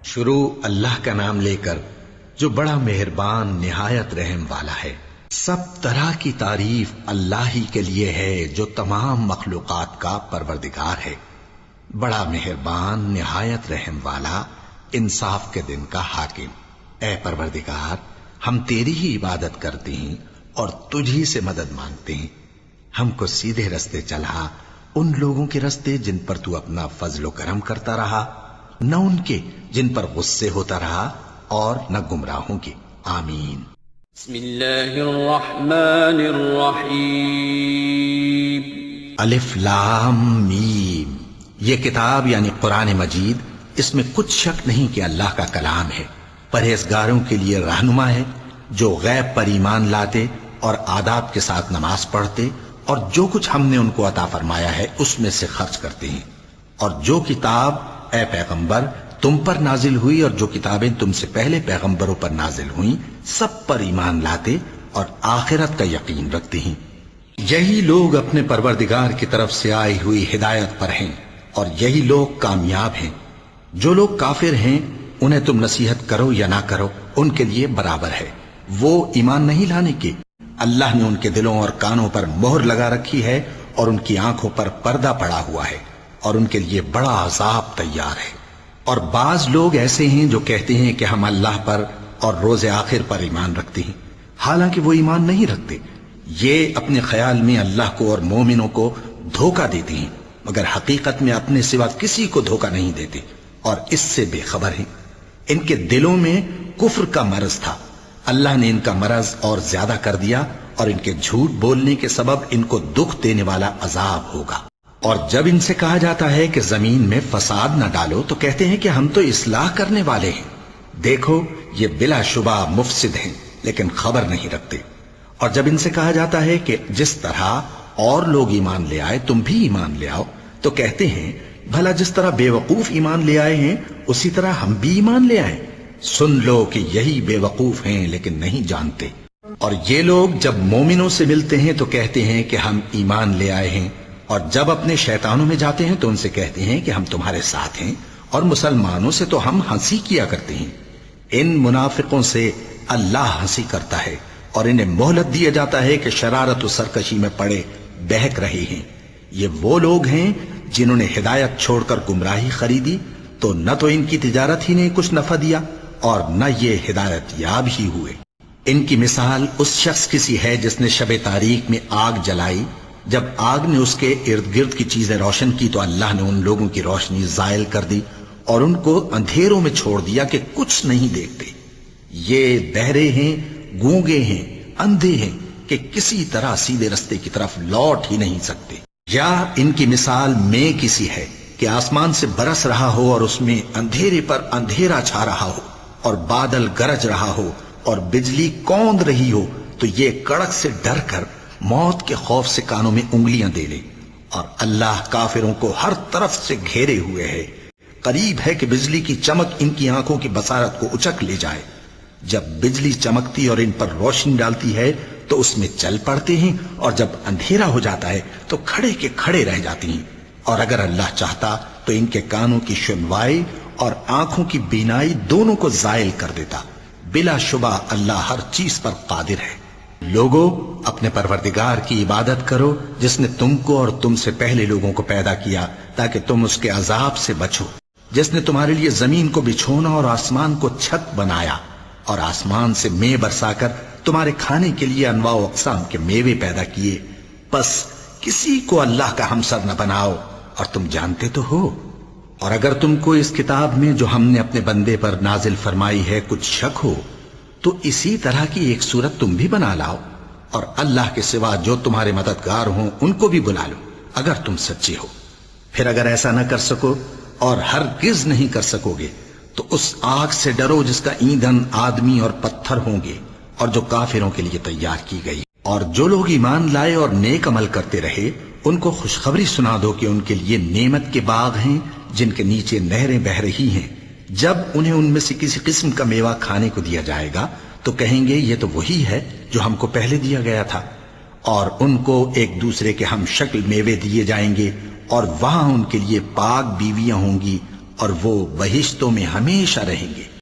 شروع اللہ کا نام لے کر جو بڑا مہربان نہایت رحم والا ہے۔ سب طرح کی تعریف اللہ ہی کے لیے ہے جو تمام مخلوقات کا پروردگار ہے، بڑا مہربان نہایت رحم والا، انصاف کے دن کا حاکم۔ اے پروردگار، ہم تیری ہی عبادت کرتے ہیں اور تجھی سے مدد مانگتے ہیں۔ ہم کو سیدھے رستے چلا، ان لوگوں کے رستے جن پر تو اپنا فضل و کرم کرتا رہا، نہ ان کے جن پر غصے ہوتا رہا، اور نہ گمراہوں کے۔ آمین۔ بسم اللہ الرحمن الرحیم۔ الف لام میم۔ یہ کتاب یعنی قرآن مجید، اس میں کچھ شک نہیں کہ اللہ کا کلام ہے، پرہیزگاروں کے لیے رہنما ہے، جو غیب پر ایمان لاتے اور آداب کے ساتھ نماز پڑھتے اور جو کچھ ہم نے ان کو عطا فرمایا ہے اس میں سے خرچ کرتے ہیں، اور جو کتاب اے پیغمبر تم پر نازل ہوئی اور جو کتابیں تم سے پہلے پیغمبروں پر نازل ہوئیں سب پر ایمان لاتے اور آخرت کا یقین رکھتے ہیں۔ یہی لوگ اپنے پروردگار کی طرف سے آئی ہوئی ہدایت پر ہیں اور یہی لوگ کامیاب ہیں۔ جو لوگ کافر ہیں انہیں تم نصیحت کرو یا نہ کرو ان کے لیے برابر ہے، وہ ایمان نہیں لانے کے۔ اللہ نے ان کے دلوں اور کانوں پر مہر لگا رکھی ہے اور ان کی آنکھوں پر پردہ پڑا ہوا ہے، اور ان کے لیے بڑا عذاب تیار ہے۔ اور بعض لوگ ایسے ہیں جو کہتے ہیں کہ ہم اللہ پر اور روز آخر پر ایمان رکھتے ہیں، حالانکہ وہ ایمان نہیں رکھتے۔ یہ اپنے خیال میں اللہ کو اور مومنوں کو دھوکہ دیتے ہیں، مگر حقیقت میں اپنے سوا کسی کو دھوکہ نہیں دیتے اور اس سے بے خبر ہیں۔ ان کے دلوں میں کفر کا مرض تھا، اللہ نے ان کا مرض اور زیادہ کر دیا، اور ان کے جھوٹ بولنے کے سبب ان کو دکھ دینے والا عذاب ہوگا۔ اور جب ان سے کہا جاتا ہے کہ زمین میں فساد نہ ڈالو تو کہتے ہیں کہ ہم تو اصلاح کرنے والے ہیں۔ دیکھو یہ بلا شبہ مفسد ہیں لیکن خبر نہیں رکھتے۔ اور جب ان سے کہا جاتا ہے کہ جس طرح اور لوگ ایمان لے آئے تم بھی ایمان لے آؤ تو کہتے ہیں بھلا جس طرح بے وقوف ایمان لے آئے ہیں اسی طرح ہم بھی ایمان لے آئیں۔ سن لو کہ یہی بے وقوف ہیں لیکن نہیں جانتے۔ اور یہ لوگ جب مومنوں سے ملتے ہیں تو کہتے ہیں کہ ہم ایمان لے آئے ہیں، اور جب اپنے شیطانوں میں جاتے ہیں تو ان سے کہتے ہیں کہ ہم تمہارے ساتھ ہیں، اور مسلمانوں سے تو ہم ہنسی کیا کرتے ہیں۔ ان منافقوں سے اللہ ہنسی کرتا ہے اور انہیں مہلت دیا جاتا ہے کہ شرارت و سرکشی میں پڑے بہک رہے ہیں۔ یہ وہ لوگ ہیں جنہوں نے ہدایت چھوڑ کر گمراہی خریدی، تو نہ تو ان کی تجارت ہی نے کچھ نفع دیا اور نہ یہ ہدایت یاب ہی ہوئے۔ ان کی مثال اس شخص کی سی ہے جس نے شب تاریک میں آگ جلائی، جب آگ نے اس کے ارد گرد کی چیزیں روشن کی تو اللہ نے ان لوگوں کی روشنی زائل کر دی اور ان کو اندھیروں میں چھوڑ دیا کہ کچھ نہیں دیکھتے۔ یہ بہرے ہیں، گونگے ہیں، اندھے ہیں کہ کسی طرح سیدھے رستے کی طرف لوٹ ہی نہیں سکتے۔ یا ان کی مثال میں کسی ہے کہ آسمان سے برس رہا ہو اور اس میں اندھیرے پر اندھیرا چھا رہا ہو اور بادل گرج رہا ہو اور بجلی کوند رہی ہو، تو یہ کڑک سے ڈر کر موت کے خوف سے کانوں میں انگلیاں دے لے، اور اللہ کافروں کو ہر طرف سے گھیرے ہوئے ہے۔ قریب ہے کہ بجلی کی چمک ان کی آنکھوں کی بصارت کو اچک لے جائے۔ جب بجلی چمکتی اور ان پر روشنی ڈالتی ہے تو اس میں چل پڑتے ہیں، اور جب اندھیرا ہو جاتا ہے تو کھڑے کے کھڑے رہ جاتے ہیں۔ اور اگر اللہ چاہتا تو ان کے کانوں کی سنوائی اور آنکھوں کی بینائی دونوں کو زائل کر دیتا۔ بلا شبہ اللہ ہر چیز پر قادر ہے۔ لوگو اپنے پروردگار کی عبادت کرو جس نے تم کو اور تم سے پہلے لوگوں کو پیدا کیا تاکہ تم اس کے عذاب سے بچو، جس نے تمہارے لیے زمین کو بچھونا اور آسمان کو چھت بنایا، اور آسمان سے مے برسا کر تمہارے کھانے کے لیے انواع و اقسام کے میوے پیدا کیے۔ بس کسی کو اللہ کا ہمسر نہ بناؤ، اور تم جانتے تو ہو۔ اور اگر تم کو اس کتاب میں جو ہم نے اپنے بندے پر نازل فرمائی ہے کچھ شک ہو تو اسی طرح کی ایک صورت تم بھی بنا لاؤ، اور اللہ کے سوا جو تمہارے مددگار ہوں ان کو بھی بلا لو اگر تم سچے ہو۔ پھر اگر ایسا نہ کر سکو اور ہرگز نہیں کر سکو گے تو اس آگ سے ڈرو جس کا ایندھن آدمی اور پتھر ہوں گے اور جو کافروں کے لیے تیار کی گئی۔ اور جو لوگ ایمان لائے اور نیک عمل کرتے رہے ان کو خوشخبری سنا دو کہ ان کے لیے نعمت کے باغ ہیں جن کے نیچے نہریں بہہ رہی ہیں۔ جب انہیں ان میں سے کسی قسم کا میوہ کھانے کو دیا جائے گا تو کہیں گے یہ تو وہی ہے جو ہم کو پہلے دیا گیا تھا، اور ان کو ایک دوسرے کے ہم شکل میوے دیے جائیں گے، اور وہاں ان کے لیے پاک بیویاں ہوں گی اور وہ بہشتوں میں ہمیشہ رہیں گے۔